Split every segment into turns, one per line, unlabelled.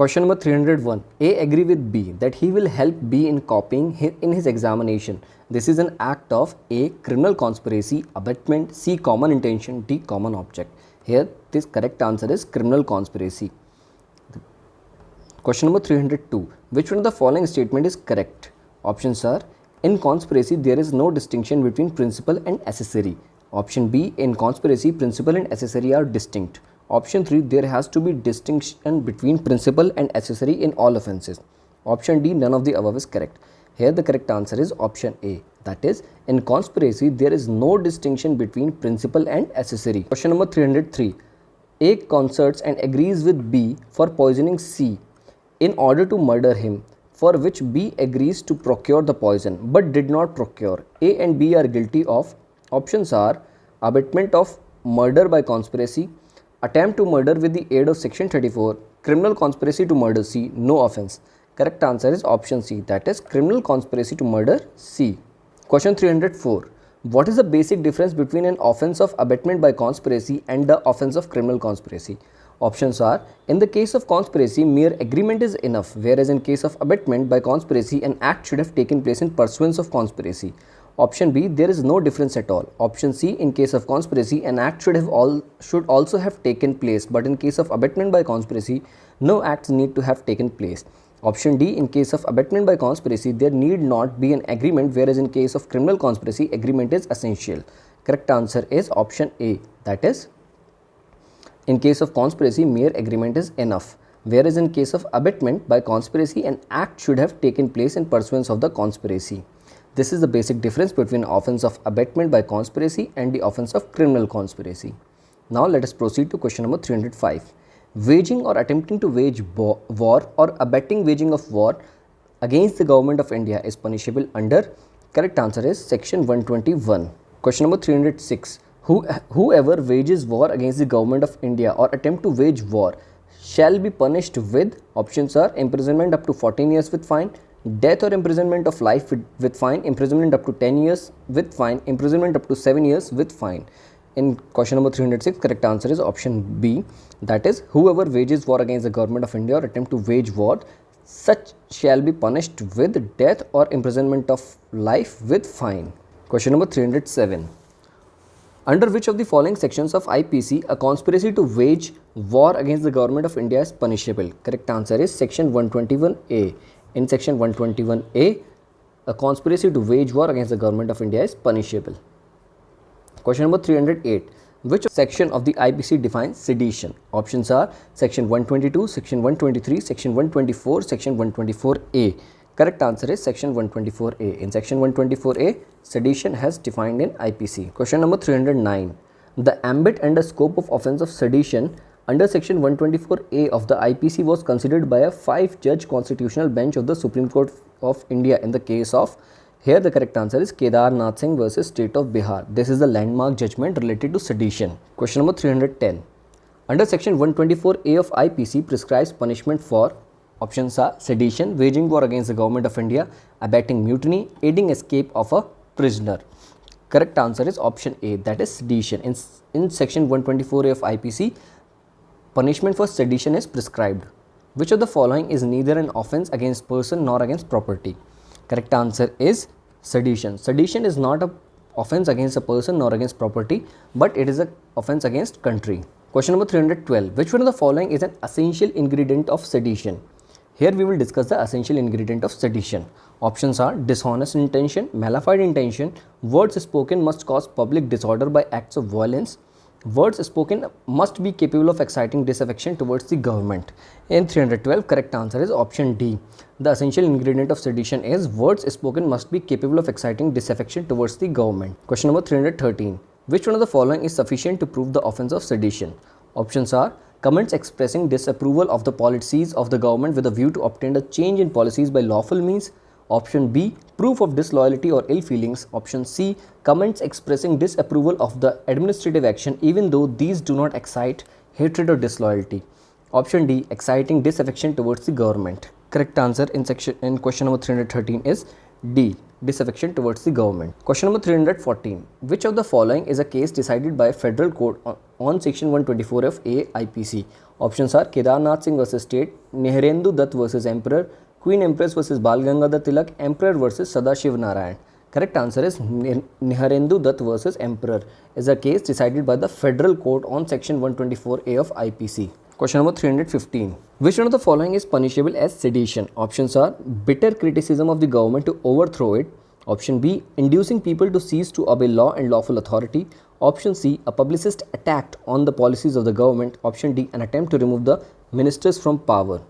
Question number 301. A agree with B that he will help B in copying in his examination. This is an act of A. criminal conspiracy, abetment, C. common intention, D. common object. Here this correct answer is criminal conspiracy. Question number 302. Which one of the following statement is correct? Options are: in conspiracy there is no distinction between principal and accessory. Option B, in conspiracy principal and accessory are distinct. Option 3, there has to be distinction between principal and accessory in all offences. Option D, none of the above is correct. Here the correct answer is option A, that is, in conspiracy there is no distinction between principal and accessory. Question number 303. A concerts and agrees with B for poisoning C in order to murder him, for which B agrees to procure the poison but did not procure. A and B are guilty of. Options are: abetment of murder by conspiracy, attempt to murder with the aid of section 34, criminal conspiracy to murder C, no offense. Correct answer is option C, that is criminal conspiracy to murder C. Question 304. What is the basic difference between an offense of abetment by conspiracy and the offense of criminal conspiracy? Options are: in the case of conspiracy, mere agreement is enough, whereas in case of abetment by conspiracy, an act should have taken place in pursuance of conspiracy. Option B, there is no difference at all. Option C, in case of conspiracy, an act should also have taken place, but in case of abetment by conspiracy, no acts need to have taken place. Option D, in case of abetment by conspiracy, there need not be an agreement, whereas in case of criminal conspiracy, agreement is essential. Correct answer is option A, that is, in case of conspiracy, mere agreement is enough, whereas in case of abetment by conspiracy, an act should have taken place in pursuance of the conspiracy. This is the basic difference between offense of abetment by conspiracy and the offense of criminal conspiracy. Now let us proceed to question number 305. Waging or attempting to wage war or abetting waging of war against the government of India is punishable under. Correct answer is section 121. Question number 306. Whoever wages war against the government of India or attempt to wage war shall be punished with. Options are: imprisonment up to 14 years with fine, death or imprisonment of life with fine, imprisonment up to 10 years with fine, imprisonment up to 7 years with fine. In question number 306, correct answer is option B, that is, whoever wages war against the government of India or attempt to wage war, such shall be punished with death or imprisonment of life with fine. Question number 307. Under which of the following sections of IPC a conspiracy to wage war against the government of India is punishable? Correct answer is section 121A. In section 121A, a conspiracy to wage war against the government of India is punishable. Question number 308. Which section of the IPC defines sedition? Options are: section 122, section 123, section 124, section 124A. Correct answer is section 124A. In section 124A, sedition has defined in IPC. Question number 309. The ambit and the scope of offence of sedition under section 124A of the IPC was considered by a 5-judge constitutional bench of the Supreme Court of India in the case of. Here the correct answer is Kedar Nath Singh versus State of Bihar. This is the landmark judgment related to sedition. Question number 310. Under section 124A of IPC prescribes punishment for. Options are: sedition, waging war against the government of India, abetting mutiny, aiding escape of a prisoner. Correct answer is option A, that is sedition. In section 124A of IPC, punishment for sedition is prescribed. Which of the following is neither an offence against person nor against property? Correct answer is sedition. Sedition is not an offence against a person nor against property, but it is an offence against country. Question number 312. Which one of the following is an essential ingredient of sedition? Here we will discuss the essential ingredient of sedition. Options are: dishonest intention, malafide intention, words spoken must cause public disorder by acts of violence, words spoken must be capable of exciting disaffection towards the government. In 312, correct answer is option D. The essential ingredient of sedition is words spoken must be capable of exciting disaffection towards the government. Question number 313. Which one of the following is sufficient to prove the offence of sedition? Options are: comments expressing disapproval of the policies of the government with a view to obtain a change in policies by lawful means. Option B, proof of disloyalty or ill feelings. Option C, comments expressing disapproval of the administrative action even though these do not excite hatred or disloyalty. Option D, exciting disaffection towards the government. Correct answer in question number 313 is D, disaffection towards the government. Question number 314. Which of the following is a case decided by a federal court on Section 124 of AIPC? Options are Kedarnath Singh versus State, Nehrendu Dutt versus Emperor, Queen Empress versus Bal Gangadhar Tilak, Emperor versus Sadashiv Narayan. Correct answer is Nehrendu Dutt versus Emperor is a case decided by the Federal Court on Section 124A of IPC. Question number 315. Which one of the following is punishable as sedition? Options are bitter criticism of the government to overthrow it. Option B, inducing people to cease to obey law and lawful authority. Option C, a publicist attacked on the policies of the government. Option D, an attempt to remove the ministers from power.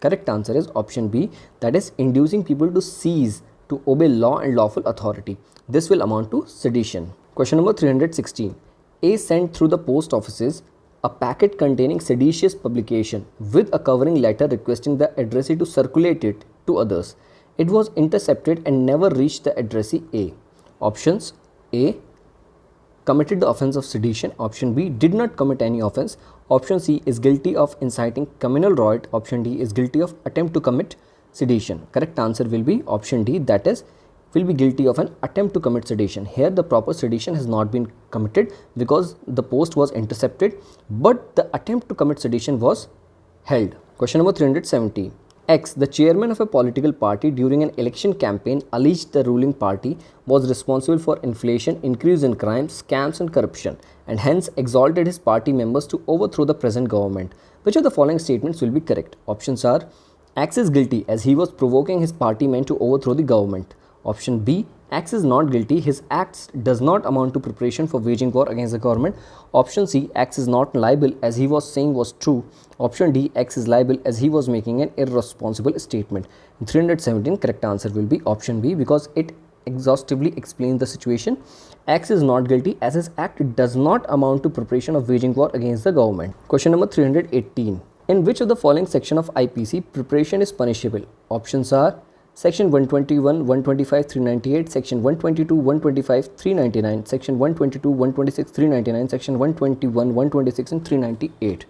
Correct answer is option B, that is inducing people to cease to obey law and lawful authority. This will amount to sedition. Question number 316. A sent through the post offices a packet containing seditious publication with a covering letter requesting the addressee to circulate it to others. It was intercepted and never reached the addressee A. Options: A, committed the offence of sedition. Option B, did not commit any offence. Option C, is guilty of inciting communal riot. Option D, is guilty of attempt to commit sedition. Correct answer will be option D, that is, will be guilty of an attempt to commit sedition. Here the proper sedition has not been committed because the post was intercepted, but the attempt to commit sedition was held. Question number 370. X, the chairman of a political party during an election campaign, alleged the ruling party was responsible for inflation, increase in crime, scams and corruption, and hence exalted his party members to overthrow the present government. Which of the following statements will be correct? Options are: X is guilty as he was provoking his party men to overthrow the government. Option B, X is not guilty, his acts does not amount to preparation for waging war against the government. Option C, X is not liable as he was saying was true. Option D, X is liable as he was making an irresponsible statement. In 317, correct answer will be option B because it exhaustively explains the situation. X is not guilty as his act does not amount to preparation of waging war against the government. Question number 318. In which of the following section of IPC preparation is punishable? Options are Section 121, 125, 398, Section 122, 125, 399, Section 122, 126, 399, Section 121, 126 and 398.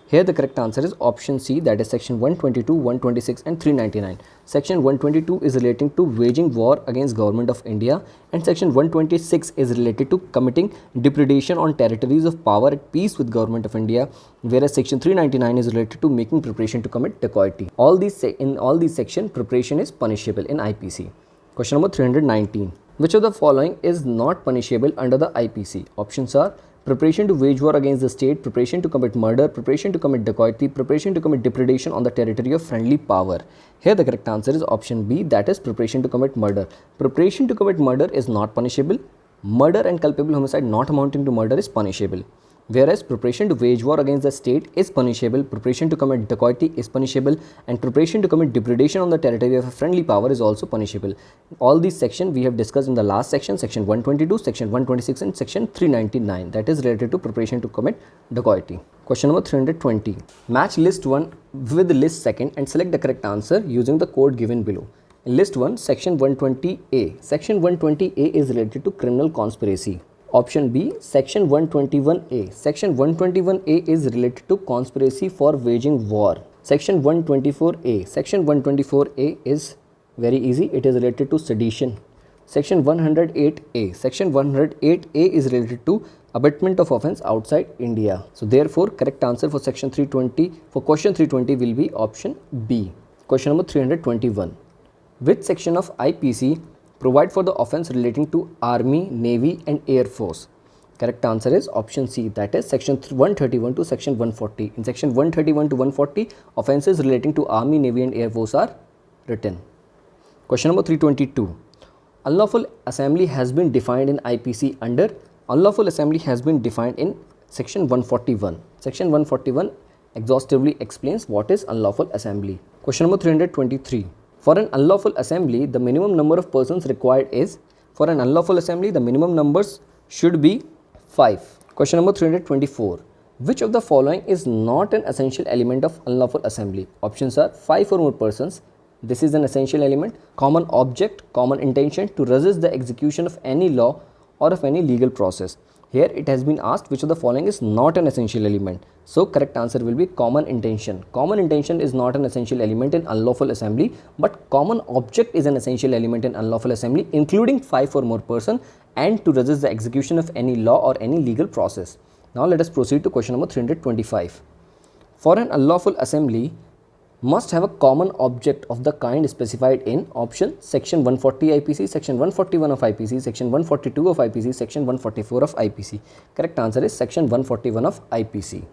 Here the correct answer is option C, that is Section 122, 126 and 399. Section 122 is relating to waging war against Government of India and Section 126 is related to committing depredation on territories of power at peace with Government of India, whereas Section 399 is related to making preparation to commit dacoity. In all these sections, preparation is punishable in IPC. Question number 319. Which of the following is not punishable under the IPC? Options are preparation to wage war against the state, preparation to commit murder, preparation to commit dacoity, preparation to commit depredation on the territory of friendly power. Here the correct answer is option B, that is preparation to commit murder. Preparation to commit murder is not punishable. Murder and culpable homicide not amounting to murder is punishable. Whereas preparation to wage war against the state is punishable, preparation to commit dacoity is punishable, and preparation to commit depredation on the territory of a friendly power is also punishable. All these sections we have discussed in the last section, Section 122, Section 126 and Section 399, that is related to preparation to commit dacoity. Question number 320. Match list 1 with list 2 and select the correct answer using the code given below. In list 1, Section 120A. Section 120A is related to criminal conspiracy. Option B, Section 121A. Section 121A is related to conspiracy for waging war. Section 124A. Section 124A is very easy. It is related to sedition. Section 108A. Section 108A is related to abatement of offence outside India. So therefore, correct answer for Section 320 for question 320 will be option B. Question number 321. Which section of IPC provide for the offence relating to Army, Navy and Air Force? Correct answer is option C, that is Section 131 to Section 140. In Section 131 to 140, offences relating to Army, Navy and Air Force are written. Question number 322. Unlawful assembly has been defined in IPC under unlawful assembly has been defined in Section 141. Section 141 exhaustively explains what is unlawful assembly. Question number 323. For an unlawful assembly, the minimum number of persons required is, for an unlawful assembly, the minimum numbers should be 5. Question number 324. Which of the following is not an essential element of unlawful assembly? Options are 5 or more persons. This is an essential element. Common object, common intention to resist the execution of any law or of any legal process. Here it has been asked which of the following is not an essential element. So correct answer will be common intention. Common intention is not an essential element in unlawful assembly, but common object is an essential element in unlawful assembly, including 5 or more person and to resist the execution of any law or any legal process. Now let us proceed to question number 325. For an unlawful assembly must have a common object of the kind specified in option section 140 IPC, section 141 of IPC, section 142 of IPC, section 144 of IPC. Correct answer is section 141 of IPC.